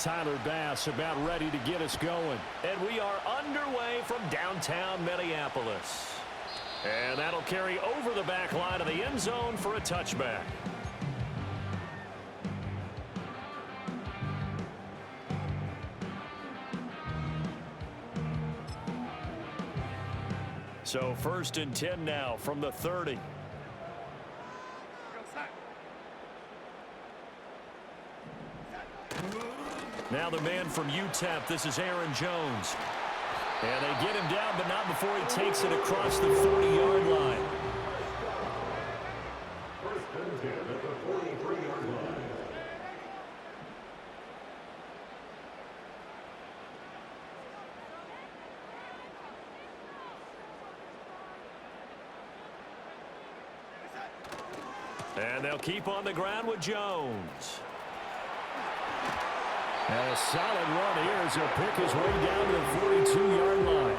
Tyler Bass about ready to get us going. And we are underway from downtown Minneapolis. And that'll carry over the back line of the end zone for a touchback. So 1st and 10 now from the 30. Now the man from UTEP, this is Aaron Jones. And they get him down, but not before he takes it across the 40-yard line. First and 10 at the 43-yard line. And they'll keep on the ground with Jones. And a solid run here as he'll pick his way down to the 42-yard line.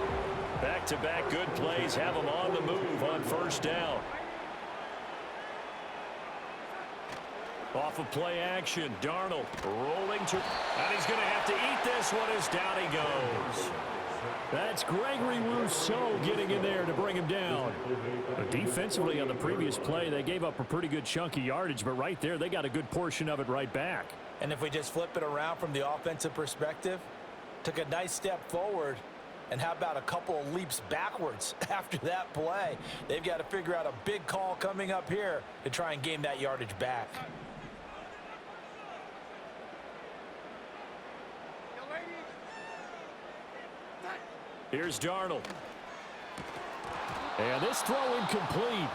Back-to-back good plays have him on the move on 1st down. Off of play action, Darnold rolling to, and he's going to have to eat this one as down he goes. That's Gregory Rousseau getting in there to bring him down. But defensively on the previous play, they gave up a pretty good chunk of yardage, but right there, they got a good portion of it right back. And if we just flip it around from the offensive perspective, took a nice step forward, and how about a couple of leaps backwards after that play? They've got to figure out a big call coming up here to try and gain that yardage back. Here's Darnold. And this throw incomplete.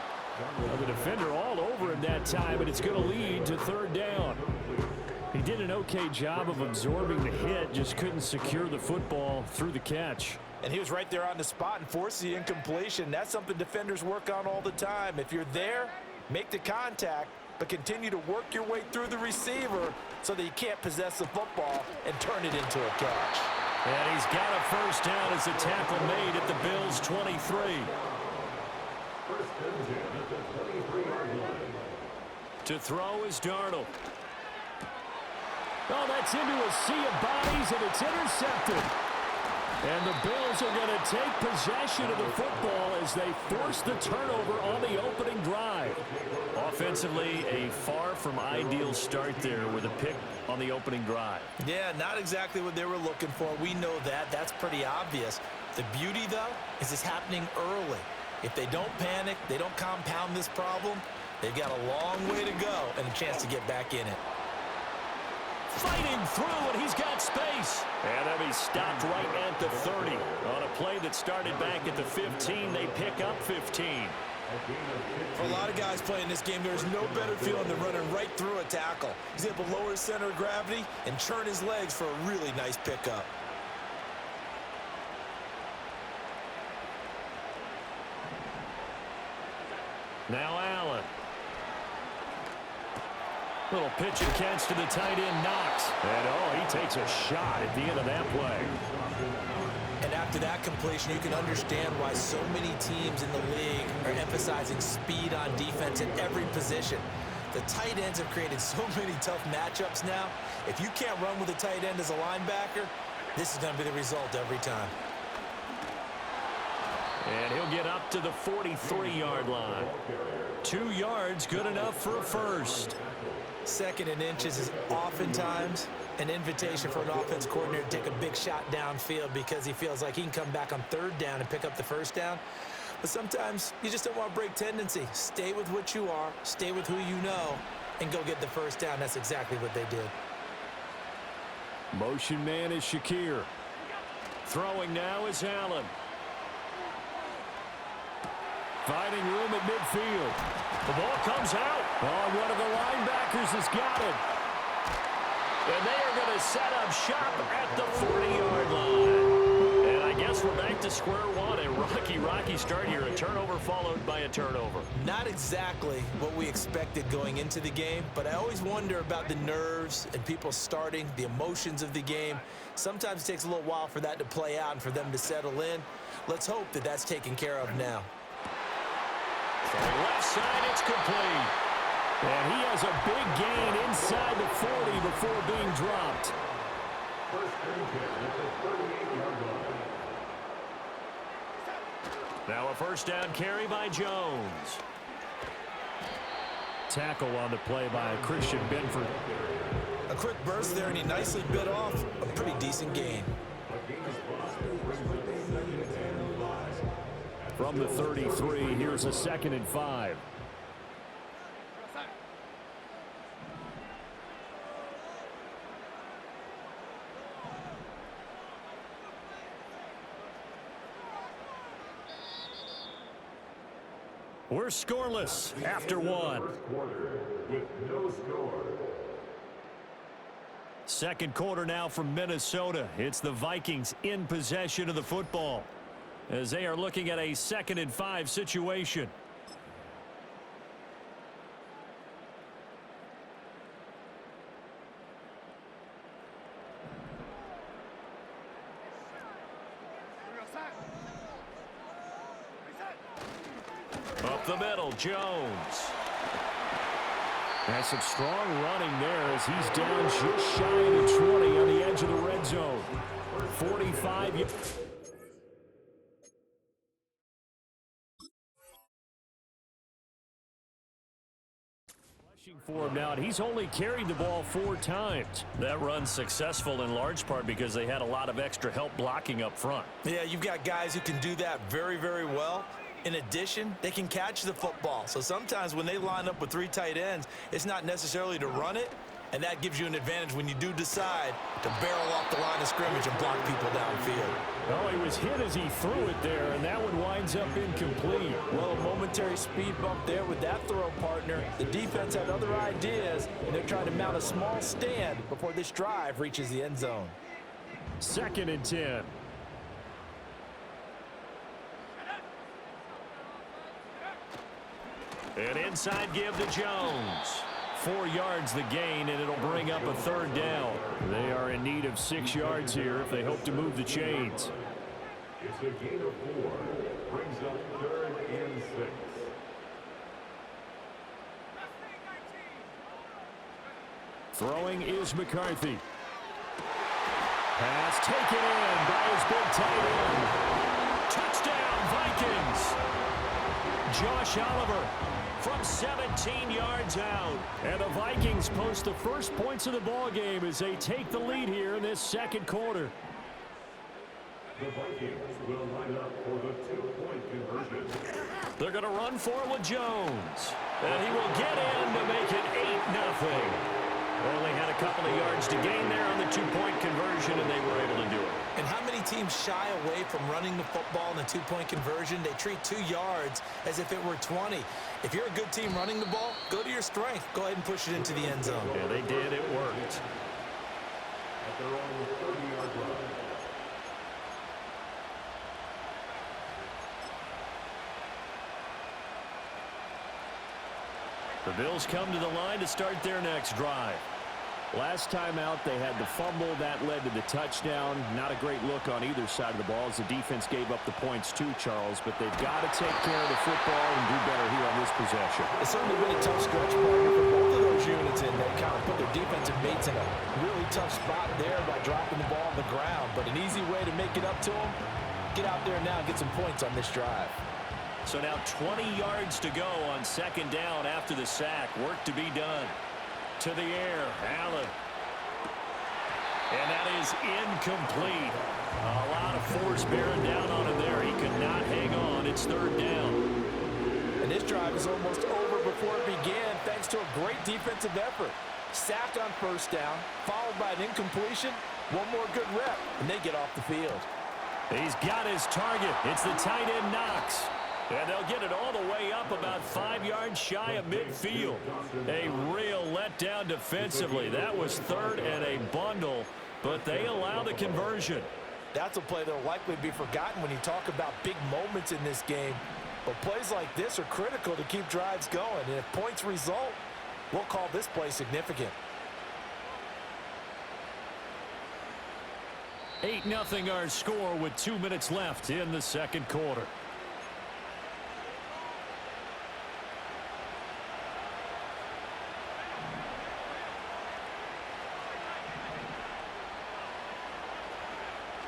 Well, the defender all over him that time, and it's going to lead to 3rd down. He did an okay job of absorbing the hit, just couldn't secure the football through the catch. And he was right there on the spot and forced the incompletion. That's something defenders work on all the time. If you're there, make the contact, but continue to work your way through the receiver so that you can't possess the football and turn it into a catch. And he's got a 1st down as the tackle made at the Bills' 23. First and 10 at the 23-yard line. To throw is Darnold. Oh, that's into a sea of bodies, and it's intercepted. And the Bills are going to take possession of the football as they force the turnover on the opening drive. Offensively, a far from ideal start there with a pick on the opening drive. Yeah, not exactly what they were looking for. We know that. That's pretty obvious. The beauty, though, is it's happening early. If they don't panic, they don't compound this problem, they've got a long way to go and a chance to get back in it. Fighting through, and he's got space. And then he's stopped right at the 30. On a play that started back at the 15, they pick up 15. For a lot of guys playing this game, there's no better feeling than running right through a tackle. He's able to lower his center of gravity and churn his legs for a really nice pickup. Now Allen. Little pitch and catch to the tight end, Knox. And, oh, he takes a shot at the end of that play. And after that completion, you can understand why so many teams in the league are emphasizing speed on defense at every position. The tight ends have created so many tough matchups now. If you can't run with a tight end as a linebacker, this is going to be the result every time. And he'll get up to the 43-yard line. 2 yards, good enough for a first. 2nd and inches is oftentimes an invitation for an offense coordinator to take a big shot downfield because he feels like he can come back on 3rd down and pick up the 1st down. But sometimes you just don't want to break tendency. Stay with what you are, stay with who you know, and go get the 1st down. That's exactly what they did. Motion man is Shakir. Throwing now is Allen. Finding room at midfield. The ball comes out. Oh, one of the linebackers has got it. And they are going to set up shop at the 40-yard line. And I guess we're back to square one. A rocky start here. A turnover followed by a turnover. Not exactly what we expected going into the game, but I always wonder about the nerves and people starting, the emotions of the game. Sometimes it takes a little while for that to play out and for them to settle in. Let's hope that that's taken care of now. From the left side, it's complete. And he has a big gain inside the 40 before being dropped. First and 10 at the 38-yard line. Now a first down carry by Jones. Tackle on the play by Christian Benford. A quick burst there, and he nicely bit off a pretty decent gain. From the 33, here's a 2nd and 5. We're scoreless after one. With no score. Second quarter now from Minnesota. It's the Vikings in possession of the football as they are looking at a 2nd and 5 situation. Up the middle, Jones. That's some strong running there as he's down just shy of the 20 on the edge of the red zone. 45. For him now, and he's only carried the ball 4 times. That run's successful in large part because they had a lot of extra help blocking up front. Yeah, you've got guys who can do that very, very well. In addition, they can catch the football. So sometimes when they line up with 3 tight ends, it's not necessarily to run it, and that gives you an advantage when you do decide to barrel off the line of scrimmage and block people downfield. Oh, he was hit as he threw it there, and that one winds up incomplete. Well, a momentary speed bump there with that throw partner. The defense had other ideas, and they're trying to mount a small stand before this drive reaches the end zone. 2nd and 10. An inside give to Jones. 4 yards the gain, and it'll bring up a 3rd down. They are in need of 6 yards here if they hope to move the chains. It's a gain of 4. Brings up 3rd and 6. Throwing is McCarthy. Pass taken in by his big tight end. Touchdown, Vikings. Josh Oliver from 17 yards out. And the Vikings post the first points of the ball game as they take the lead here in this second quarter. The Vikings will line up for the 2-point conversion. They're going to run for it with Jones. And he will get in to make it 8-0. Only had a couple of yards to gain there on the 2-point conversion, and they were able to do it. And how many teams shy away from running the football in a 2-point conversion? They treat 2 yards as if it were 20. If you're a good team running the ball, go to your strength. Go ahead and push it into the end zone. Yeah, they did. It worked. At their own 30-yard line. The Bills come to the line to start their next drive. Last time out, they had the fumble. That led to the touchdown. Not a great look on either side of the ball as the defense gave up the points too, Charles. But they've got to take care of the football and do better here on this possession. It's certainly been a tough stretch partner for both of those units, and they kind of put their defensive mates in a really tough spot there by dropping the ball on the ground. But an easy way to make it up to them, get out there now and get some points on this drive. So now 20 yards to go on 2nd down after the sack. Work to be done. To the air, Allen. And that is incomplete. A lot of force bearing down on him there. He could not hang on. It's 3rd down. And this drive is almost over before it began thanks to a great defensive effort. Sack on 1st down, followed by an incompletion. One more good rep, and they get off the field. He's got his target. It's the tight end Knox. And they'll get it all the way up about 5 yards shy of midfield. A real letdown defensively. That was 3rd and a bundle, but they allow the conversion. That's a play that will likely be forgotten when you talk about big moments in this game. But plays like this are critical to keep drives going. And if points result, we'll call this play significant. 8-0 our score with 2 minutes left in the second quarter.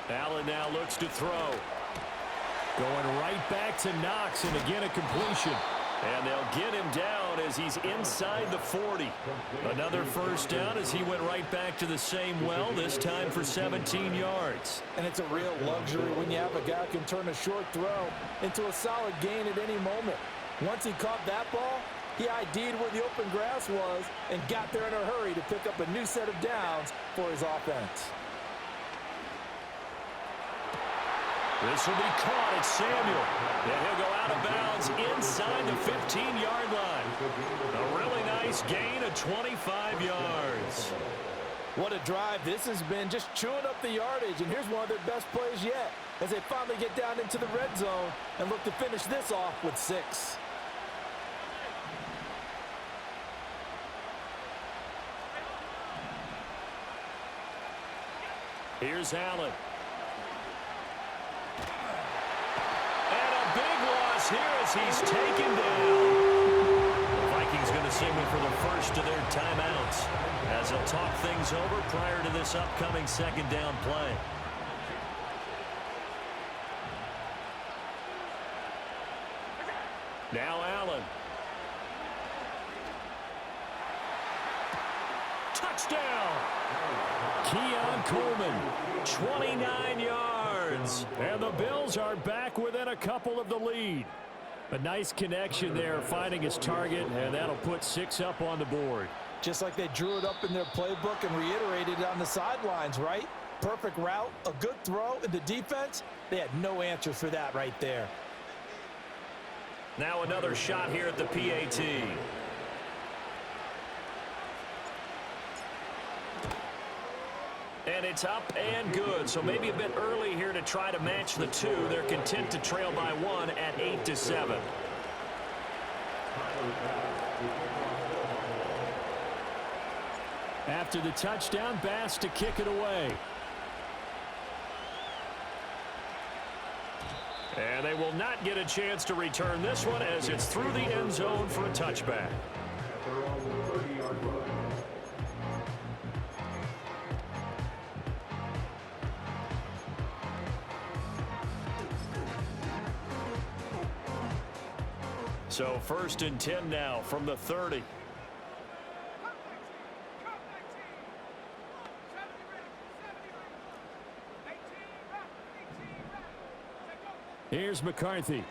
Allen now looks to throw. Going right back to Knox, and again a completion. And they'll get him down as he's inside the 40. Another first down as he went right back to the same well, this time for 17 yards. And it's a real luxury when you have a guy who can turn a short throw into a solid gain at any moment. Once he caught that ball, he ID'd where the open grass was and got there in a hurry to pick up a new set of downs for his offense. This will be caught at Samuel. And he'll go out of bounds inside the 15-yard line. A really nice gain of 25 yards. What a drive this has been, just chewing up the yardage. And here's one of their best plays yet as they finally get down into the red zone and look to finish this off with 6. Here's Allen. Here as he's taken down. The Vikings going to signal for the first of their timeouts as they'll talk things over prior to this upcoming second down play. Now Allen. Touchdown! Keon Coleman, 29 yards. And the Bills are back within a couple of the lead. A nice connection there, finding his target, and that'll put 6 up on the board. Just like they drew it up in their playbook and reiterated it on the sidelines, right? Perfect route, a good throw, and the defense, they had no answer for that right there. Now another shot here at the PAT. And it's up and good. So maybe a bit early here to try to match the 2. They're content to trail by 1 at 8-7. After the touchdown, Bass to kick it away. And they will not get a chance to return this one as it's through the end zone for a touchback. So 1st and 10 now from the 30. Here's McCarthy.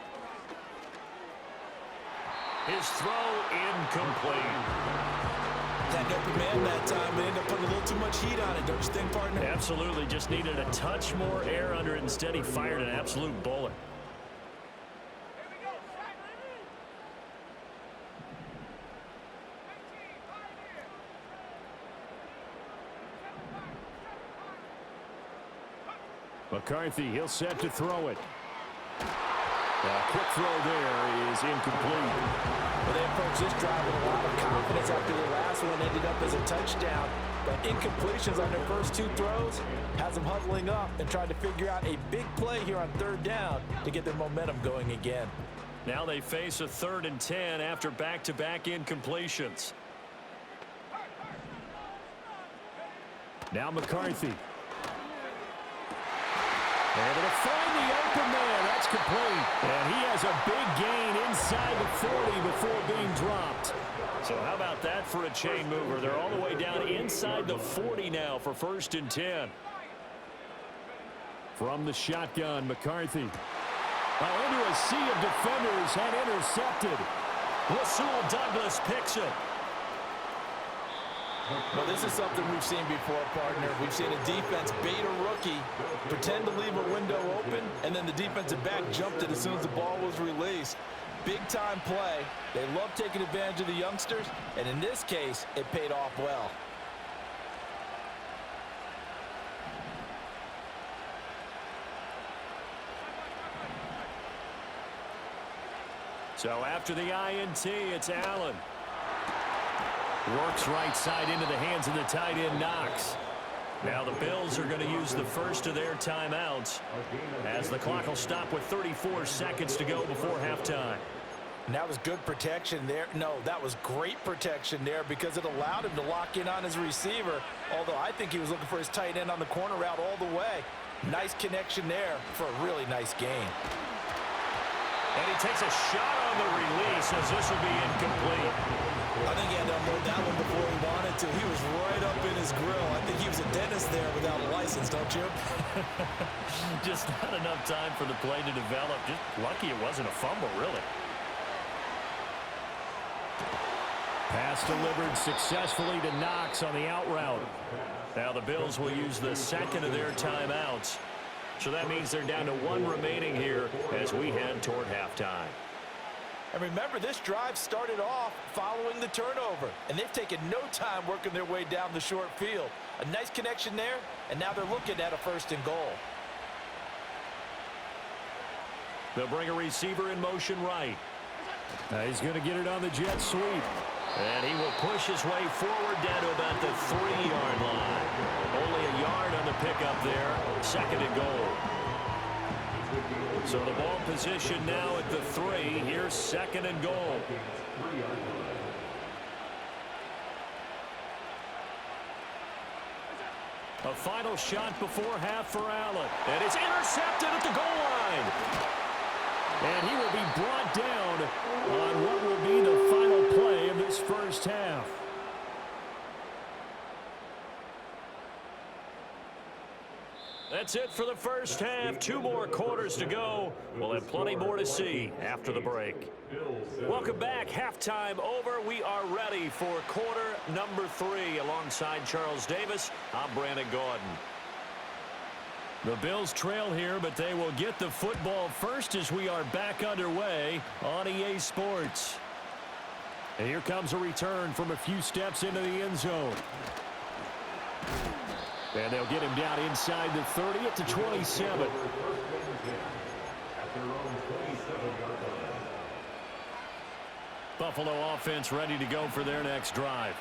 His throw incomplete. That open man that time, they ended up putting a little too much heat on it, don't you think, partner? Absolutely, just needed a touch more air under it. Instead, he fired an absolute bullet. McCarthy, he'll set to throw it. A quick throw there is incomplete. Well, they approached this drive with a lot of confidence after the last one ended up as a touchdown. But incompletions on their first 2 throws has them huddling up and trying to figure out a big play here on 3rd down to get their momentum going again. Now they face a 3rd and 10 after back-to-back incompletions. Now McCarthy. Able to find the open man. That's complete. And he has a big gain inside the 40 before being dropped. So how about that for a chain mover? They're all the way down inside the 40 now for 1st and 10. From the shotgun, McCarthy. Into a sea of defenders and intercepted. Rasul Douglas picks it. Well, this is something we've seen before, partner. We've seen a defense bait a rookie, pretend to leave a window open, and then the defensive back jumped it as soon as the ball was released. Big-time play. They love taking advantage of the youngsters, and in this case, it paid off well. So after the INT, it's Allen. Works right side into the hands of the tight end, Knox. Now the Bills are going to use the first of their timeouts as the clock will stop with 34 seconds to go before halftime. And that was good protection there. No, that was great protection there because it allowed him to lock in on his receiver, although I think he was looking for his tight end on the corner route all the way. Nice connection there for a really nice gain. And he takes a shot on the release as this will be incomplete. I think he had to unload that one before he wanted to. He was right up in his grill. I think he was a dentist there without a license, don't you? Just not enough time for the play to develop. Just lucky it wasn't a fumble, really. Pass delivered successfully to Knox on the out route. Now the Bills will use the second of their timeouts. So that means they're down to one remaining here as we head toward halftime. And remember, this drive started off following the turnover, and they've taken no time working their way down the short field. A nice connection there, and now they're looking at a 1st and goal. They'll bring a receiver in motion right. He's going to get it on the jet sweep. And he will push his way forward down to about the 3-yard line. Only a yard on the pickup there. 2nd and goal. So the ball position now at the 3. Here's 2nd and goal. A final shot before half for Allen. And it's intercepted at the goal line. And he will be brought down on what will be the final play of this first half. That's it for the first half. 2 more quarters to go. We'll have plenty more to see after the break. Welcome back. Halftime over. We are ready for quarter number 3. Alongside Charles Davis, I'm Brandon Gordon. The Bills trail here, but they will get the football first as we are back underway on EA Sports. And here comes a return from a few steps into the end zone. And they'll get him down inside the 30 at the 27. Buffalo offense ready to go for their next drive.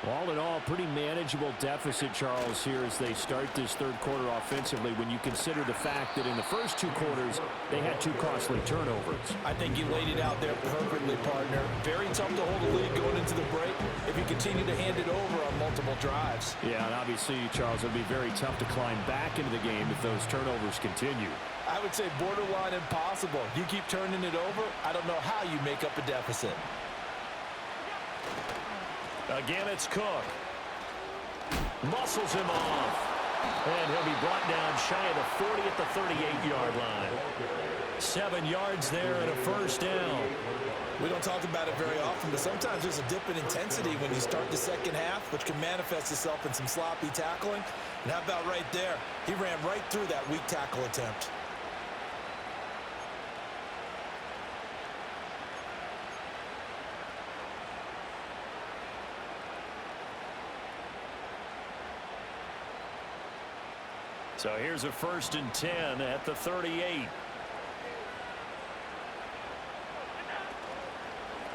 All in all, pretty manageable deficit, Charles, here as they start this third quarter offensively when you consider the fact that in the first 2 quarters, they had 2 costly turnovers. I think you laid it out there perfectly, partner. Very tough to hold the lead going into the break if you continue to hand it over on multiple drives. Yeah, and obviously, Charles, it'll be very tough to climb back into the game if those turnovers continue. I would say borderline impossible. You keep turning it over, I don't know how you make up a deficit. Again, it's Cook. Muscles him off. And he'll be brought down shy of the 40 at the 38-yard line. 7 yards there and a first down. We don't talk about it very often, but sometimes there's a dip in intensity when you start the second half, which can manifest itself in some sloppy tackling. And how about right there? He ran right through that weak tackle attempt. So here's a 1st and 10 at the 38.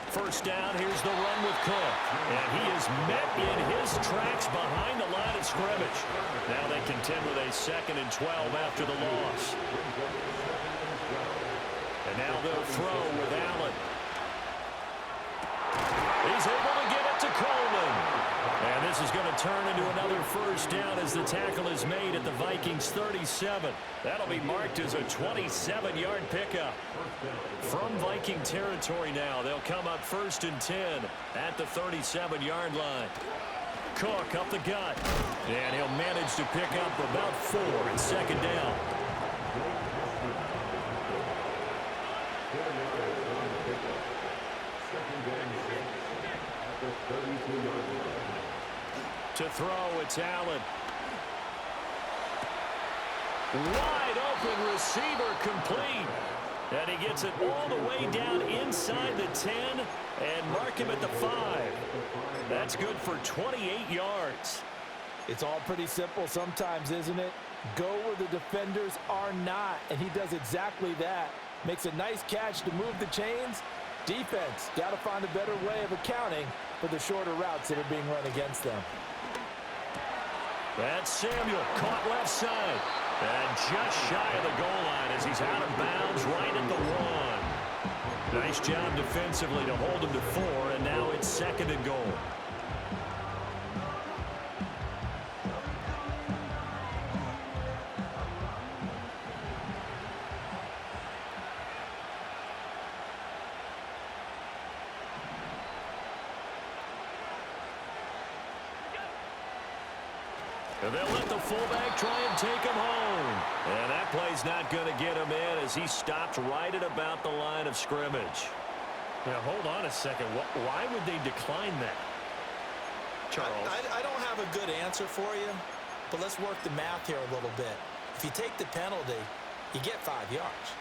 First down, here's the run with Cook. And he is met in his tracks behind the line of scrimmage. Now they contend with a 2nd and 12 after the loss. And now they'll throw with Allen. He's able to get it to Coleman. And this is going to turn into another first down as the tackle is made at the Vikings 37. That'll be marked as a 27-yard pickup. From Viking territory now, they'll come up 1st and 10 at the 37-yard line. Cook up the gut. And he'll manage to pick up about 4 and 2nd down. To throw, it's Allen. Wide open receiver complete. And he gets it all the way down inside the 10 and mark him at the 5. That's good for 28 yards. It's all pretty simple sometimes, isn't it? Go where the defenders are not, and he does exactly that. Makes a nice catch to move the chains. Defense, got to find a better way of accounting for the shorter routes that are being run against them. That's Samuel, caught left side. And just shy of the goal line as he's out of bounds right at the 1. Nice job defensively to hold him to 4, and now it's 2nd and goal. And they'll let the fullback try and take him home. And that play's not going to get him in as he stopped right at about the line of scrimmage. Now, hold on a second. Why would they decline that? Charles? I don't have a good answer for you, but let's work the math here a little bit. If you take the penalty, you get 5 yards.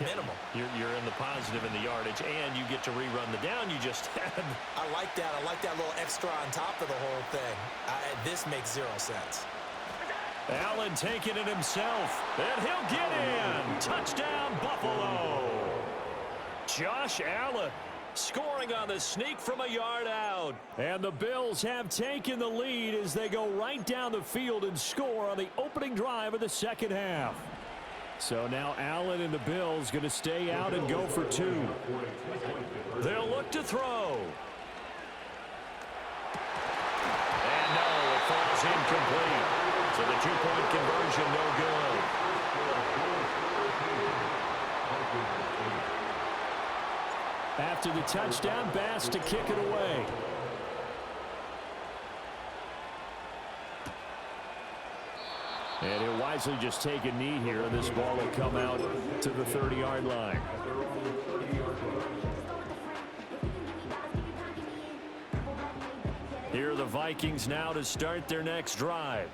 Minimum. You're in the positive in the yardage, and you get to rerun the down you just had. I like that. I like that little extra on top of the whole thing. This makes 0 sense. Allen taking it himself, and he'll get in. Touchdown, Buffalo. Josh Allen scoring on the sneak from a yard out. And the Bills have taken the lead as they go right down the field and score on the opening drive of the second half. So now Allen and the Bills going to stay out and go for 2. They'll look to throw. And no, it falls incomplete. So the 2-point conversion no good. After the touchdown, Bass to kick it away. And he'll wisely just take a knee here. This ball will come out to the 30-yard line. Here are the Vikings now to start their next drive.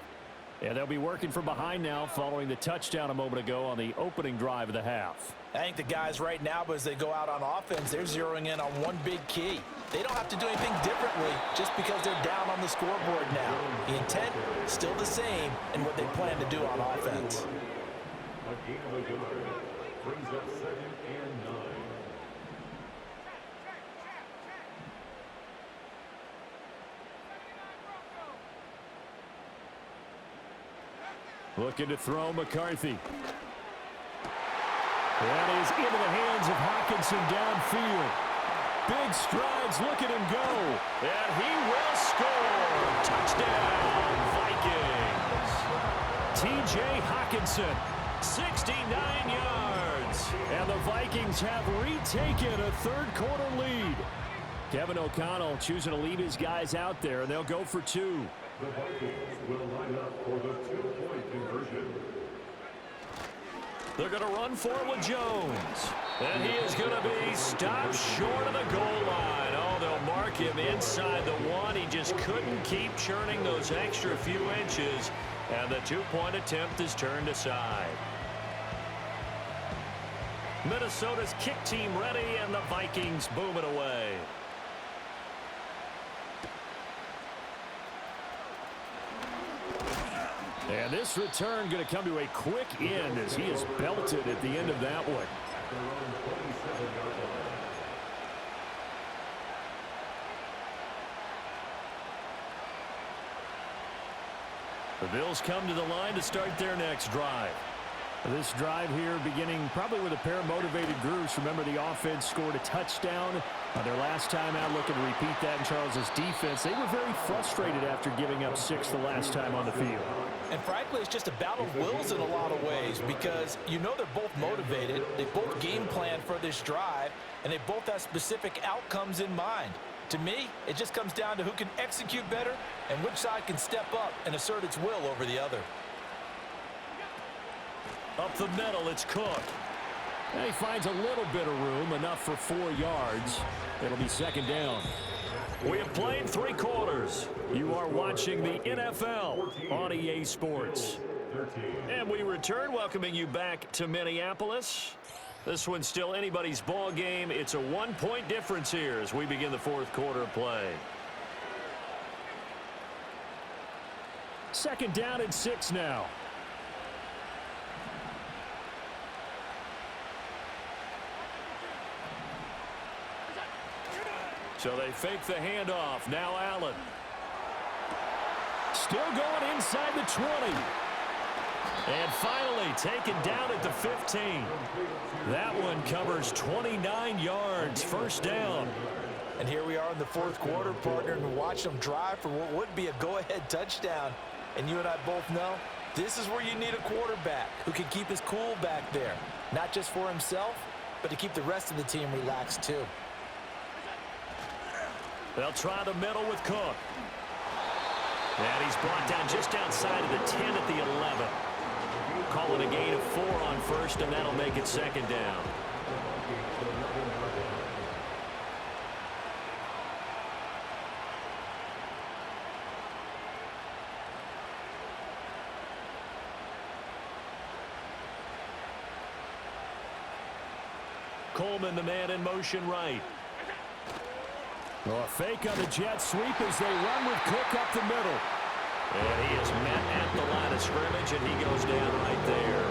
And they'll be working from behind now following the touchdown a moment ago on the opening drive of the half. I think the guys right now, but as they go out on offense, they're zeroing in on one big key. They don't have to do anything differently just because they're down on the scoreboard now. The intent still the same in what they plan to do on offense. A gain of a yard brings up 2nd and 9. Looking to throw McCarthy. That is into the hands of Hockenson downfield. Big strides, look at him go. And he will score. Touchdown, Vikings. T.J. Hockenson, 69 yards. and the Vikings have retaken a third-quarter lead. Kevin O'Connell choosing to leave his guys out there, and they'll go for 2. The Vikings will line up for the 2-point conversion. They're going to run for it with Jones. And he is going to be stopped short of the goal line. Oh, they'll mark him inside the 1. He just couldn't keep churning those extra few inches. And the 2-point attempt is turned aside. Minnesota's kick team ready, and the Vikings boom it away. And this return going to come to a quick end as he is belted at the end of that one. The Bills come to the line to start their next drive. This drive here beginning probably with a pair of motivated groups. Remember, the offense scored a touchdown their last time out, looking to repeat that in Charles's defense. They were very frustrated after giving up 6 the last time on the field. And frankly, it's just a battle of wills in a lot of ways because you know they're both motivated. They both game plan for this drive, and they both have specific outcomes in mind. To me, it just comes down to who can execute better and which side can step up and assert its will over the other. Up the middle, it's Cook. And he finds a little bit of room, enough for 4 yards. It'll be second down. We have played 3 quarters. You are watching the NFL on EA Sports. And we return, welcoming you back to Minneapolis. This one's still anybody's ball game. It's a 1-point difference here as we begin the 4th quarter of play. Second down and 6 now. So they fake the handoff. Now Allen. Still going inside the 20. And finally taken down at the 15. That one covers 29 yards. First down. And here we are in the 4th quarter, partner, and watch them drive for what would be a go-ahead touchdown. And you and I both know this is where you need a quarterback who can keep his cool back there. Not just for himself, but to keep the rest of the team relaxed too. They'll try the middle with Cook. And he's brought down just outside of the 10 at the 11. Call it a gain of 4 on first, and that'll make it second down. Coleman, the man in motion right. Well, a fake on the jet sweep as they run with Cook up the middle. And he is met at the line of scrimmage, and he goes down right there.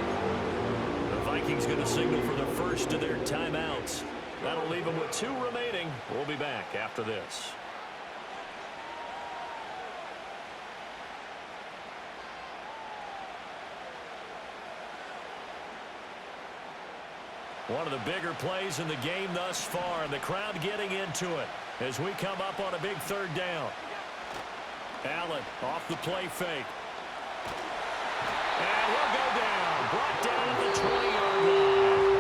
The Vikings going to signal for the first of their timeouts. That'll leave them with 2 remaining. We'll be back after this. One of the bigger plays in the game thus far, and the crowd getting into it as we come up on a big third down. Allen off the play fake. And he'll go down. Brought down at the 20-yard line.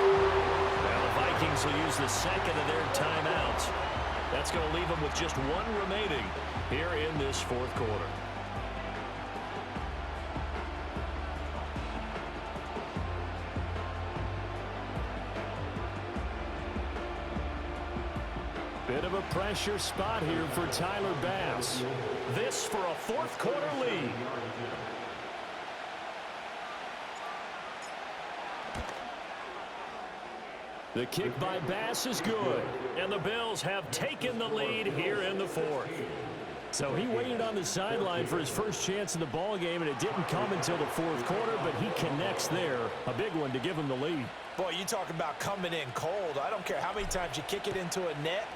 Now the Vikings will use the second of their timeouts. That's going to leave them with just 1 remaining here in this fourth quarter. Bit of a pressure spot here for Tyler Bass. This for a fourth quarter lead. The kick by Bass is good. And the Bills have taken the lead here in the fourth. So he waited on the sideline for his first chance in the ball game, and it didn't come until the fourth quarter, but he connects there. A big one to give him the lead. Boy, you talk about coming in cold. I don't care how many times you kick it into a net.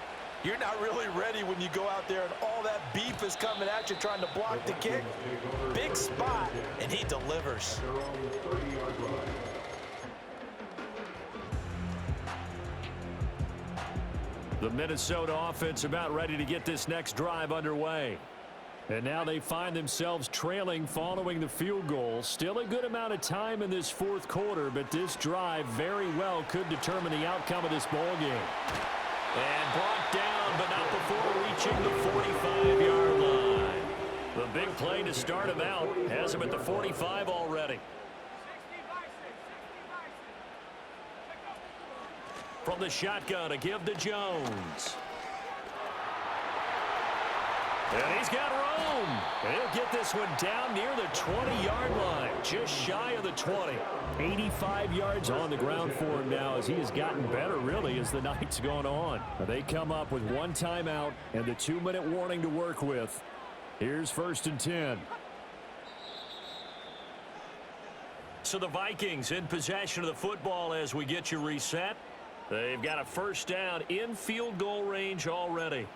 You're not really ready when you go out there and all that beef is coming at you trying to block the kick. Big spot, and he delivers. The Minnesota offense about ready to get this next drive underway. And now they find themselves trailing following the field goal. Still a good amount of time in this fourth quarter, but this drive very well could determine the outcome of this ball game. And brought down, but not before reaching the 45-yard line. The big play to start him out has him at the 45 already. From the shotgun, a give to Jones. And he's got room. He'll get this one down near the 20-yard line, just shy of the 20. 85 yards on the ground for him now as he has gotten better, really, as the night's gone on. They come up with 1 timeout and the 2-minute warning to work with. Here's 1st and 10. So the Vikings in possession of the football as we get you reset. They've got a first down in field goal range already.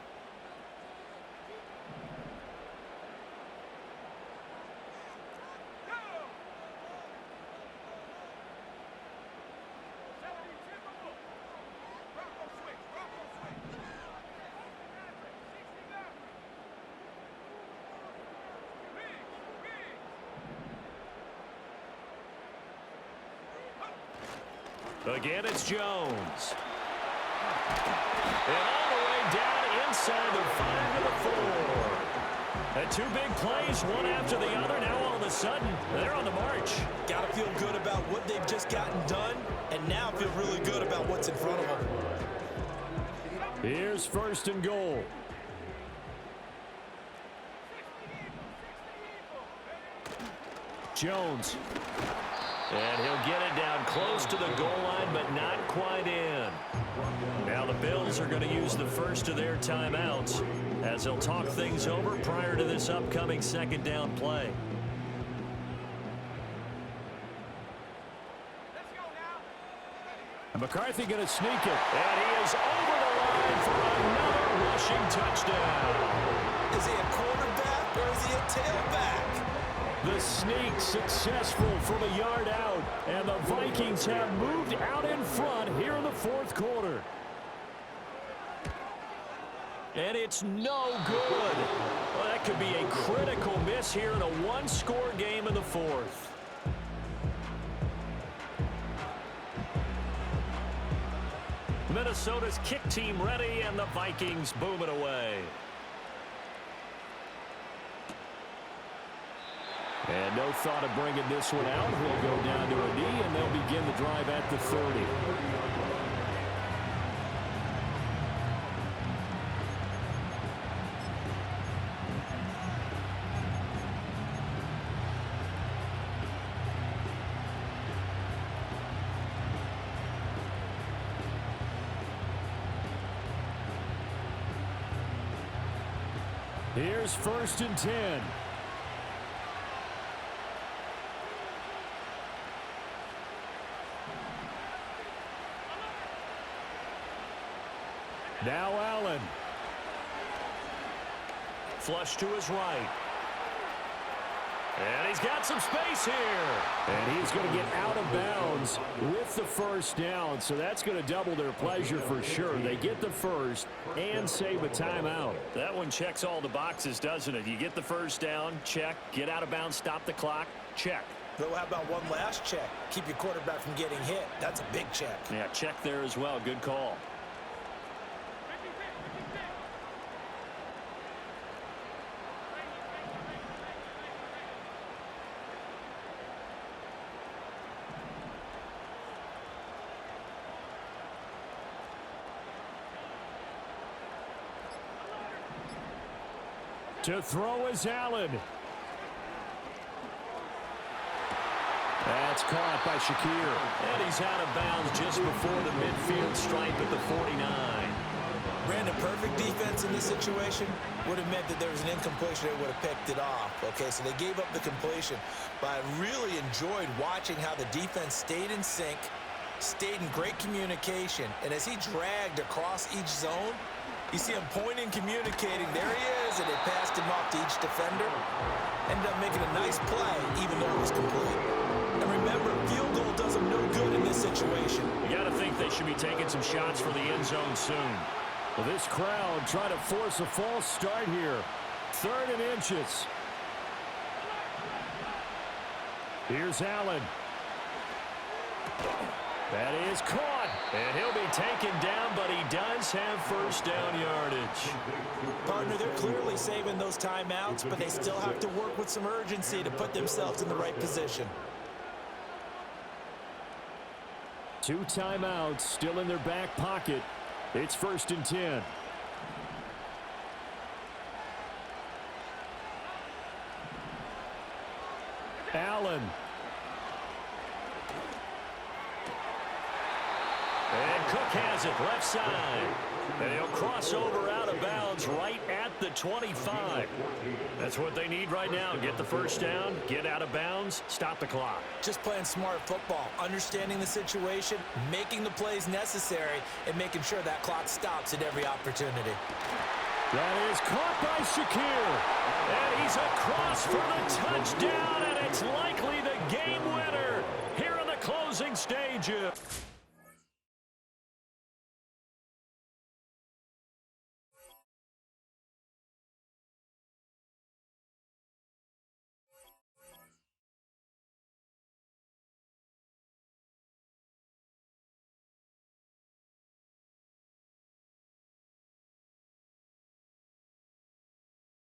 Again, it's Jones. And all the way down inside the 5 to the 4. And 2 big plays, one after the other. Now all of a sudden, they're on the march. Got to feel good about what they've just gotten done, and now feel really good about what's in front of them. Here's 1st and goal. Jones. And he'll get it down close to the goal line, but not quite in. Now the Bills are going to use the first of their timeouts as they'll talk things over prior to this upcoming second down play. And McCarthy going to sneak it. And he is over the line for another rushing touchdown. Is he a quarterback or is he a tailback? The sneak successful from a yard out, and the Vikings have moved out in front here in the fourth quarter. And it's no good. Well, that could be a critical miss here in a one-score game in the fourth. Minnesota's kick team ready, and the Vikings boom it away. And no thought of bringing this one out. He'll go down to a knee, and they'll begin the drive at the 30. Here's 1st and 10. Now Allen. Flush to his right. And he's got some space here. And he's going to get out of bounds with the 1st down, so that's going to double their pleasure for sure. They get the 1st and save a timeout. That one checks all the boxes, doesn't it? You get the 1st down, check. Get out of bounds, stop the clock, check. Though, how about one last check? Keep your quarterback from getting hit. That's a big check. Yeah, check there as well. Good call. To throw is Allen. That's caught by Shakir. And he's out of bounds just before the midfield stripe at the 49. Brandon, perfect defense in this situation would have meant that there was an incompletion. They would have picked it off. Okay, so they gave up the completion. But I really enjoyed watching how the defense stayed in sync, stayed in great communication. And as he dragged across each zone, you see him pointing, communicating. There he is, and they passed him off to each defender. Ended up making a nice play, even though it was complete. And remember, field goal does him no good in this situation. You got to think they should be taking some shots for the end zone soon. Well, this crowd trying to force a false start here. 3rd and inches. Here's Allen. That is caught. And he'll be taken down, but he does have 1st down yardage. Partner, they're clearly saving those timeouts, but they still have to work with some urgency to put themselves in the right position. 2 timeouts still in their back pocket. It's 1st and 10. Allen. And Cook has it, left side. And he'll cross over out of bounds right at the 25. That's what they need right now. Get the 1st down, get out of bounds, stop the clock. Just playing smart football, understanding the situation, making the plays necessary, and making sure that clock stops at every opportunity. That is caught by Shakir. And he's across for the touchdown, and it's likely the game winner here in the closing stages.